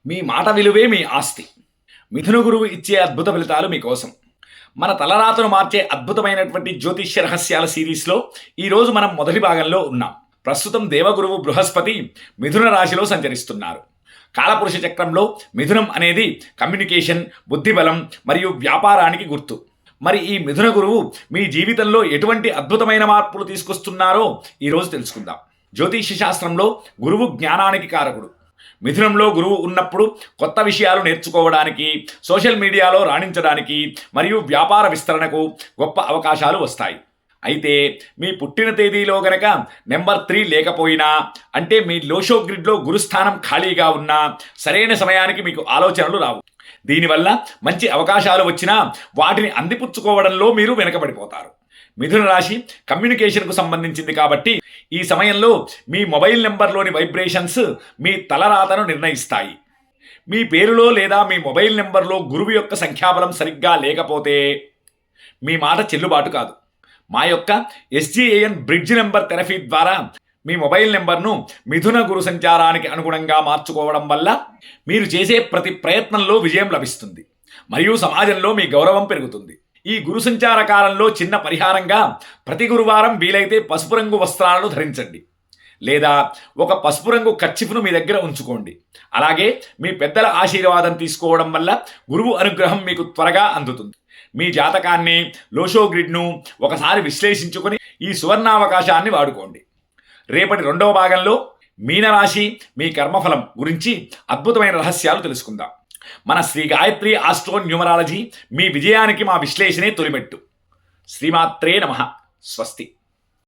మీ మాట విలువే మీ ఆస్తి. మిథున గురువు ఇచ్చే అద్భుత ఫలితాలు మీకోసం. మన తలరాతను మార్చే అద్భుతమైనటువంటి జ్యోతిష్య రహస్యాల సిరీస్లో ఈరోజు మనం మొదటి భాగంలో ఉన్నాం. ప్రస్తుతం దేవగురువు బృహస్పతి మిథున రాశిలో సంచరిస్తున్నారు. కాలపురుష చక్రంలో మిథునం అనేది కమ్యూనికేషన్, బుద్ధిబలం మరియు వ్యాపారానికి గుర్తు. మరి ఈ మిథున గురువు మీ జీవితంలో ఎటువంటి అద్భుతమైన మార్పులు తీసుకొస్తున్నారో ఈరోజు తెలుసుకుందాం. జ్యోతిష్య శాస్త్రంలో గురువు జ్ఞానానికి కారకుడు. మిథునంలో గురువు ఉన్నప్పుడు కొత్త విషయాలు నేర్చుకోవడానికి, సోషల్ మీడియాలో రాణించడానికి మరియు వ్యాపార విస్తరణకు గొప్ప అవకాశాలు వస్తాయి. అయితే మీ పుట్టిన తేదీలో గనక నెంబర్ 3 లేకపోయినా, అంటే మీ లోషో గ్రిడ్లో గురుస్థానం ఖాళీగా ఉన్నా సరైన సమయానికి మీకు ఆలోచనలు రావు. దీనివల్ల మంచి అవకాశాలు వచ్చినా వాటిని అందిపుచ్చుకోవడంలో మీరు వెనకబడిపోతారు. మిథున రాశి కమ్యూనికేషన్కు సంబంధించింది కాబట్టి ఈ సమయంలో మీ మొబైల్ నెంబర్లోని వైబ్రేషన్స్ మీ తలరాతను నిర్ణయిస్తాయి. మీ పేరులో లేదా మీ మొబైల్ నెంబర్లో గురువు యొక్క సంఖ్యాబలం సరిగ్గా లేకపోతే మీ మాట చెల్లుబాటు కాదు. మా యొక్క SGAN బ్రిడ్జ్ నెంబర్ థెరపీ ద్వారా మీ మొబైల్ నెంబర్ను మిథున గురు సంచారానికి అనుగుణంగా మార్చుకోవడం వల్ల మీరు చేసే ప్రతి ప్రయత్నంలో విజయం లభిస్తుంది మరియు సమాజంలో మీ గౌరవం పెరుగుతుంది. ఈ గురు సంచార కాలంలో చిన్న పరిహారంగా ప్రతి గురువారం వీలైతే పసుపు రంగు వస్త్రాలను ధరించండి, లేదా ఒక పసుపు రంగు కర్చీఫ్ను మీ దగ్గర ఉంచుకోండి. అలాగే మీ పెద్దల ఆశీర్వాదం తీసుకోవడం వల్ల గురువు అనుగ్రహం మీకు త్వరగా అందుతుంది. మీ జాతకాన్ని, లోషో గ్రిడ్ను ఒకసారి విశ్లేషించుకొని ఈ సువర్ణావకాశాన్ని వాడుకోండి. రేపటి 2వ భాగంలో మీనరాశి మీ కర్మఫలం గురించి అద్భుతమైన రహస్యాలు తెలుసుకుందాం. మన శ్రీ గాయత్రి ఆస్ట్రో న్యూమరాలజీ మీ విజయానికి మా విశ్లేషణే తొలిమెట్టు. శ్రీమాత్రే నమః. స్వస్తి.